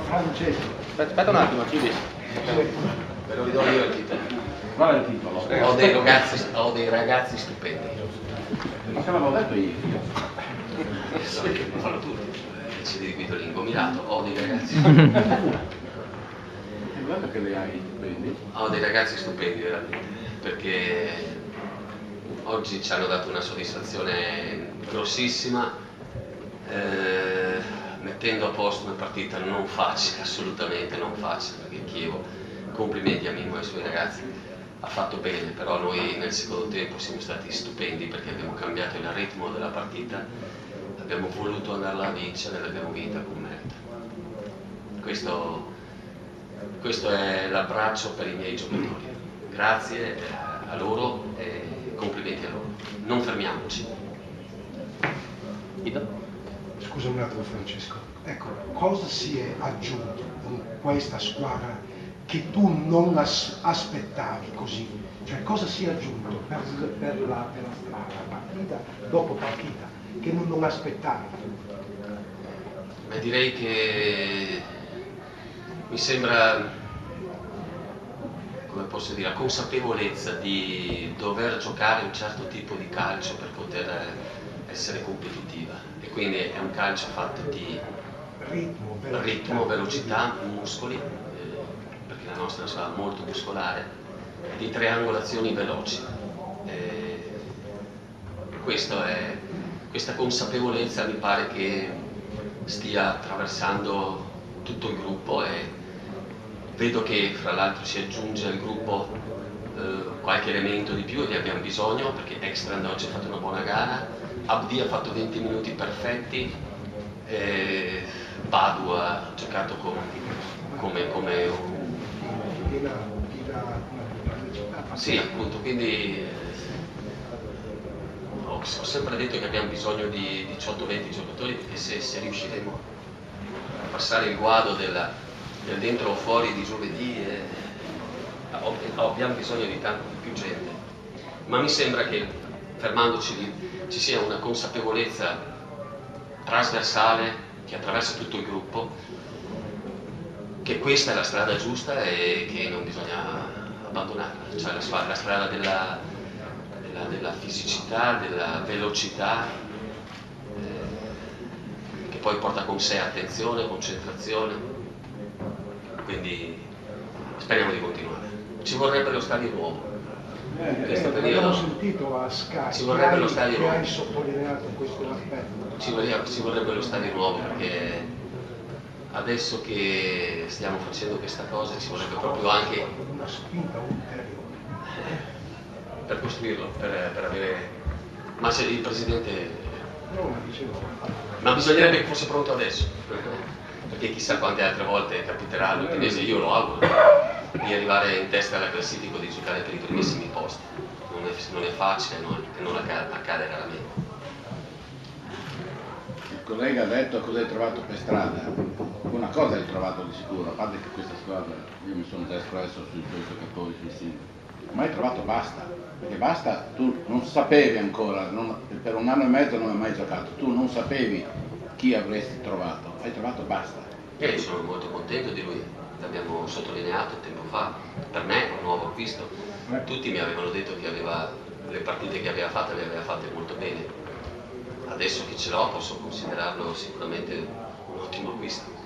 Francesco. Aspetta un attimo, chiudi. Ve lo ridò io il titolo. Qual è il titolo? Ho dei ragazzi stupendi. Ma che l'avevo detto io? Fanno tutti. Decidi di Guido Lingominato, ho dei ragazzi. Guarda che le hai, vedi? Ho dei ragazzi stupendi veramente, perché oggi ci hanno dato una soddisfazione grossissima, mettendo a posto una partita non facile, assolutamente non facile, perché Chievo, complimenti a Mimmo e ai suoi ragazzi, ha fatto bene, però noi nel secondo tempo siamo stati stupendi perché abbiamo cambiato il ritmo della partita, abbiamo voluto andarla a vincere e l'abbiamo vinta con merito. Questo è l'abbraccio per i miei giocatori. Grazie a loro e complimenti a loro. Non fermiamoci. Scusa un attimo Francesco, ecco, cosa si è aggiunto in questa squadra che tu non aspettavi così? Cioè cosa si è aggiunto per la partita dopo partita che non aspettavi? Beh, direi che mi sembra, come posso dire, la consapevolezza di dover giocare un certo tipo di calcio per poter essere competitiva, e quindi è un calcio fatto di ritmo, velocità, muscoli, perché la nostra è una squadra molto muscolare, di triangolazioni veloci. Questa consapevolezza mi pare che stia attraversando tutto il gruppo, e vedo che fra l'altro si aggiunge al gruppo qualche elemento di più, e ne abbiamo bisogno, perché Ekstrand oggi ha fatto una buona gara, Abdi ha fatto 20 minuti perfetti, Badu ha giocato come un... Sì, appunto, quindi ho sempre detto che abbiamo bisogno di 18-20 giocatori, perché se riusciremo a passare il guado del dentro o fuori di giovedì, abbiamo bisogno di tanto di più gente. Ma mi sembra che, fermandoci lì, ci sia una consapevolezza trasversale che attraversa tutto il gruppo, che questa è la strada giusta e che non bisogna abbandonarla, cioè la strada della fisicità, della velocità, che poi porta con sé attenzione, concentrazione, quindi speriamo di continuare. Ci vorrebbe lo stadio nuovo. In questo Abbiamo periodo sentito a Sky ci vorrebbe lo stadio che nuovo. hai sottolineato questo aspetto. Ci vorrebbe lo stadio nuovo, perché adesso che stiamo facendo questa cosa ci vorrebbe proprio anche una spinta ulteriore per costruirlo, per avere... Ma se il Presidente... Ma bisognerebbe che fosse pronto adesso, perché chissà quante altre volte capiterà all'Udinese, io lo auguro, di arrivare in testa alla classifica, di giocare per i primissimi posti. Non è facile, e non accade raramente. Il collega ha detto cosa hai trovato per strada. Una cosa hai trovato di sicuro, a parte che questa squadra, io mi sono già espresso sui tuoi giocatori, sui singoli, ma hai trovato Basta, perché Basta tu non sapevi ancora, per un anno e mezzo non hai mai giocato, tu non sapevi chi avresti trovato, hai trovato Basta. E sono molto contento di lui, l'abbiamo sottolineato tempo fa, per me è un nuovo acquisto. Tutti mi avevano detto che le partite che aveva fatte le aveva fatte molto bene. Adesso che ce l'ho posso considerarlo sicuramente un ottimo acquisto.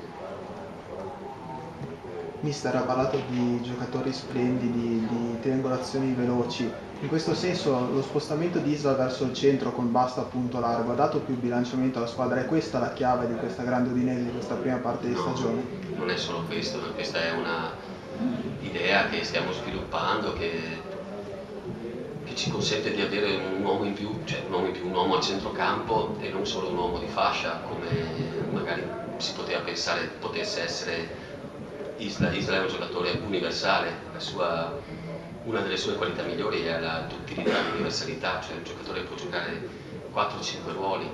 Mister ha parlato di giocatori splendidi, di triangolazioni veloci. In questo senso lo spostamento di Isla verso il centro con Basta a punto largo ha dato più bilanciamento alla squadra? È questa la chiave di questa grande Udinese, di questa prima parte di stagione? Non è solo questo, questa è una idea che stiamo sviluppando, che ci consente di avere un uomo in più, cioè un uomo a centrocampo e non solo un uomo di fascia, come magari si poteva pensare potesse essere Isla. Isla è un giocatore universale, una delle sue qualità migliori è la duttilità, l'universalità, cioè un giocatore che può giocare 4-5 ruoli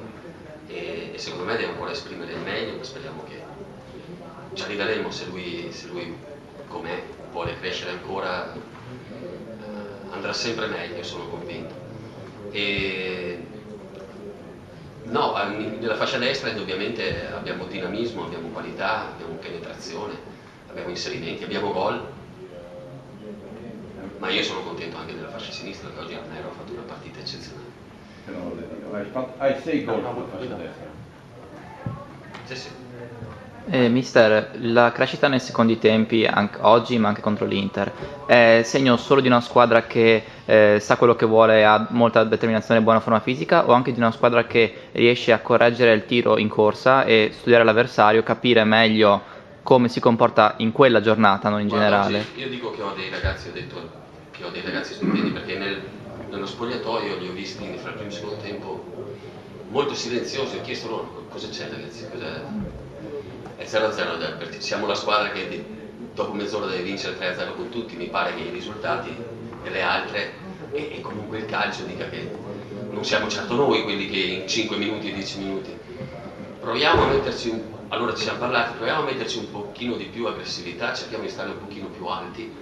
e secondo me deve ancora esprimere il meglio, speriamo che ci arriveremo se lui com'è vuole crescere ancora, andrà sempre meglio, sono convinto. No, No, nella fascia destra indubbiamente abbiamo dinamismo, abbiamo qualità, abbiamo penetrazione, abbiamo inserimenti, abbiamo gol, ma io sono contento anche della fascia sinistra, che oggi Armero ha fatto una partita eccezionale. Hai 6 gol sulla fascia destra. Sì, sì. Mister, la crescita nei secondi tempi, anche oggi ma anche contro l'Inter, è segno solo di una squadra che sa quello che vuole, ha molta determinazione e buona forma fisica, o anche di una squadra che riesce a correggere il tiro in corsa e studiare l'avversario, capire meglio come si comporta in quella giornata, non in generale? Oggi io dico che ho dei ragazzi, ho detto che ho dei ragazzi stupendi, perché nello spogliatoio li ho visti fra il primo e il secondo tempo molto silenziosi. Ho chiesto loro cosa c'è, ragazzi, è 0-0, siamo la squadra che dopo mezz'ora deve vincere 3-0 con tutti. Mi pare che i risultati delle altre e comunque il calcio dica che non siamo certo noi quelli che in 5 minuti e 10 minuti proviamo a metterci allora ci siamo parlati, proviamo a metterci un pochino di più aggressività, cerchiamo di stare un pochino più alti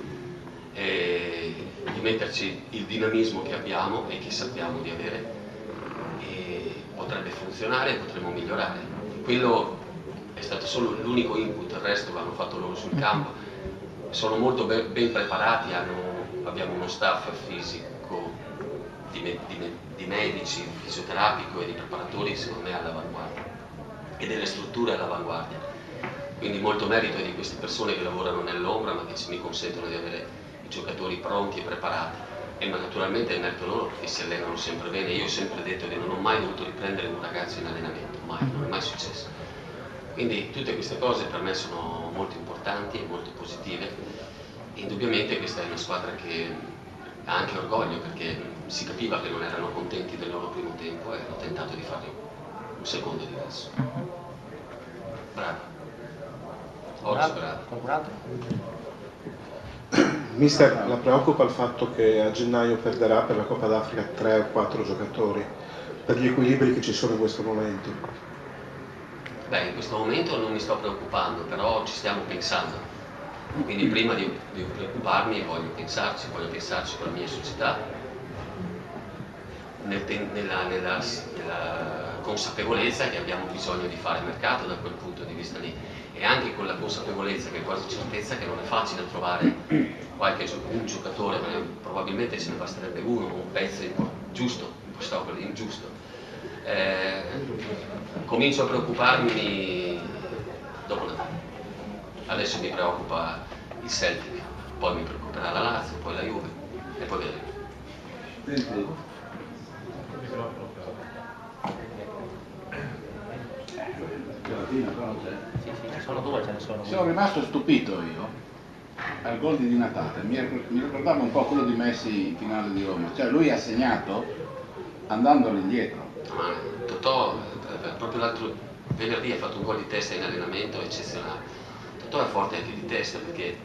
e di metterci il dinamismo che abbiamo e che sappiamo di avere, e potrebbe funzionare, potremmo migliorare. Quello è stato solo l'unico input, il resto l'hanno fatto loro sul campo. Sono molto ben preparati, abbiamo uno staff fisico di medici, fisioterapico e di preparatori secondo me all'avanguardia e delle strutture all'avanguardia. Quindi molto merito è di queste persone che lavorano nell'ombra ma che mi consentono di avere i giocatori pronti e preparati. E ma naturalmente è merito loro perché si allenano sempre bene. Io ho sempre detto che non ho mai dovuto riprendere un ragazzo in allenamento, mai, non è mai successo. Quindi tutte queste cose per me sono molto importanti e molto positive. E indubbiamente questa è una squadra che ha anche orgoglio, perché si capiva che non erano contenti del loro primo tempo e hanno tentato di fare un secondo diverso. Bravi. Oggi bravi. Qualcun altro? Mister, la preoccupa il fatto che a gennaio perderà per la Coppa d'Africa 3 o 4 giocatori, per gli equilibri che ci sono in questo momento? Beh, in questo momento non mi sto preoccupando, però ci stiamo pensando. Quindi prima di preoccuparmi voglio pensarci con la mia società, nella consapevolezza che abbiamo bisogno di fare mercato da quel punto di vista lì, e anche con la consapevolezza, che è quasi certezza, che non è facile trovare un giocatore, probabilmente ce ne basterebbe uno, un pezzo giusto, stavo per dire ingiusto. Comincio a preoccuparmi dopo Natale. Adesso mi preoccupa il Celtic, poi mi preoccuperà la Lazio, poi la Juve e poi vedremo. Sono due, ce ne sono. Sono rimasto stupito io al gol di Di Natale, mi ricordava un po' quello di Messi in finale di Roma, cioè lui ha segnato andando all'indietro. Ma Totò, proprio l'altro venerdì ha fatto un gol di testa in allenamento eccezionale. Totò è forte anche di testa, perché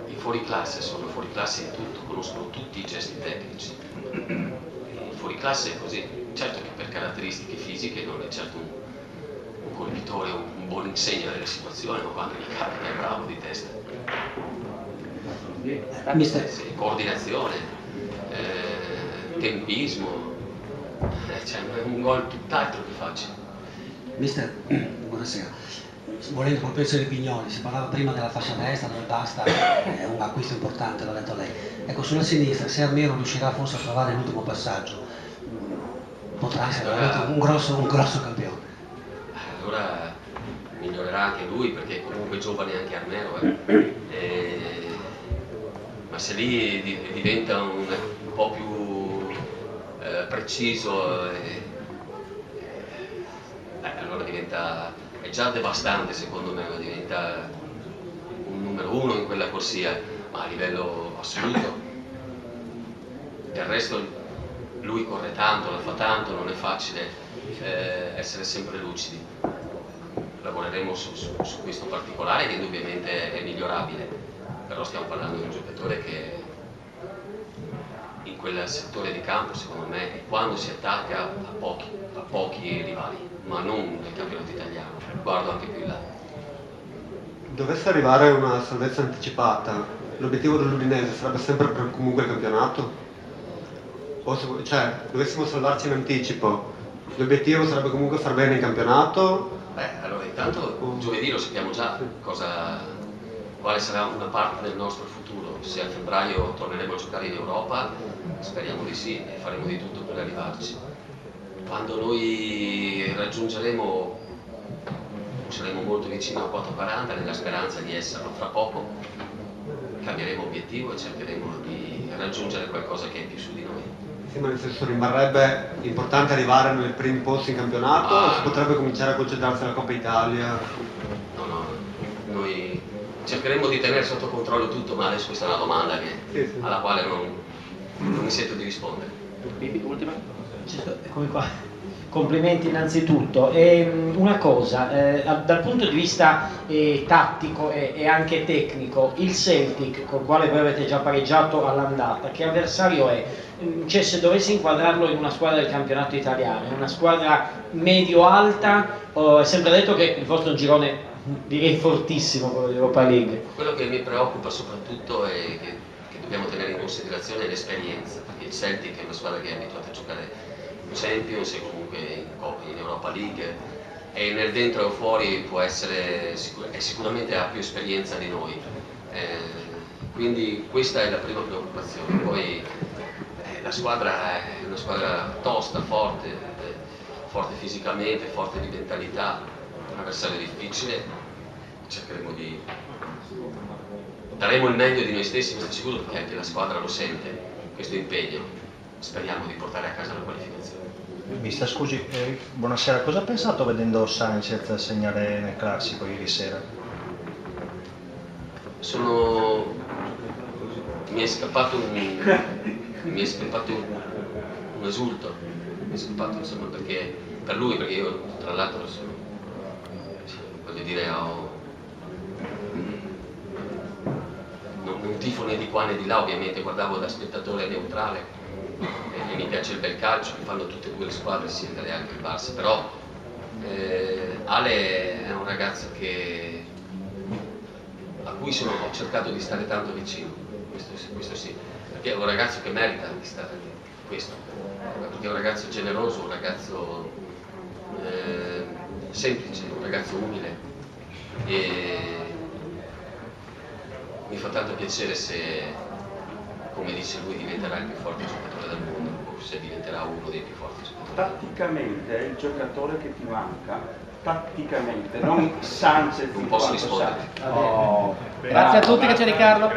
i fuoriclasse sono fuoriclasse in tutto, conoscono tutti i gesti tecnici. Il fuoriclasse è così, certo che per caratteristiche fisiche non è certo un colpitore, un buon insegna delle situazioni, ma quando gli capita è bravo di testa. Mister, Sì, coordinazione, tempismo, cioè è un gol tutt'altro che facile. mister, buonasera. Volendo proprio essere Pignoli, si parlava prima della fascia destra dove basta, è un acquisto importante, l'ha detto lei. Ecco, sulla sinistra, se Armero riuscirà forse a trovare l'ultimo passaggio, potrà essere veramente un grosso campione. Allora migliorerà anche lui, perché comunque è giovane anche Armero, ma se lì diventa un po' più preciso, allora è già devastante secondo me, ma diventa un numero uno in quella corsia, ma a livello assoluto. Del resto lui corre tanto, la fa tanto, non è facile essere sempre lucidi. Lavoreremo su questo particolare che indubbiamente è migliorabile, però stiamo parlando di un giocatore che in quel settore di campo, secondo me, quando si attacca a pochi rivali, ma non nel campionato italiano, guardo anche più in là. Dovesse arrivare una salvezza anticipata, l'obiettivo dell'Udinese sarebbe sempre comunque il campionato? O dovessimo salvarci in anticipo, L'obiettivo sarebbe comunque far bene in campionato. Allora intanto giovedì lo sappiamo già quale sarà una parte del nostro futuro. Se a febbraio torneremo a giocare in Europa, speriamo di sì e faremo di tutto per arrivarci. Quando noi raggiungeremo, saremo molto vicino a 4,40 nella speranza di esserlo fra poco, cambieremo obiettivo e cercheremo di raggiungere qualcosa che è più su di noi. Sì, ma nel senso rimarrebbe importante arrivare nei primi posti in campionato o si potrebbe cominciare a concentrarsi alla Coppa Italia? No, noi cercheremo di tenere sotto controllo tutto, ma adesso questa è una domanda alla quale non mi sento di rispondere. Ultima? Come qua. Complimenti innanzitutto. Una cosa, dal punto di vista tattico e anche tecnico, il Celtic, con il quale voi avete già pareggiato all'andata, che avversario è? Cioè, se dovessi inquadrarlo in una squadra del campionato italiano, è una squadra medio-alta, è sempre detto che il vostro è un girone, direi, fortissimo, quello dell'Europa League. Quello che mi preoccupa soprattutto è che dobbiamo tenere in considerazione l'esperienza, perché il Celtic è una squadra che è abituata a giocare in Champions e comunque in Europa League, e nel dentro o fuori è sicuramente ha più esperienza di noi, quindi questa è la prima preoccupazione. Poi la squadra è una squadra tosta, forte fisicamente, forte di mentalità, un avversario difficile. Daremo il meglio di noi stessi, questo è sicuro, perché anche la squadra lo sente, questo impegno. Speriamo di portare a casa la qualificazione. Mister, scusi, buonasera, cosa ha pensato vedendo Sanchez segnare nel classico ieri sera? Mi è scappato un esulto, insomma, perché per lui, perché io tra l'altro voglio dire, non tifo né di qua né di là, ovviamente guardavo da spettatore neutrale e mi piace il bel calcio, mi fanno tutte e due le squadre, sia il Real che il Barça, però Ale è un ragazzo a cui ho cercato di stare tanto vicino, questo sì, perché è un ragazzo che merita di stare questo, perché è un ragazzo generoso, un ragazzo semplice, un ragazzo umile, e mi fa tanto piacere se, come dice lui, diventerà il più forte giocatore del mondo, o se diventerà uno dei più forti giocatori. Tatticamente è il giocatore che ti manca, tatticamente, non Sanchez. Non posso rispondere. Grazie a tutti, che c'è Riccardo.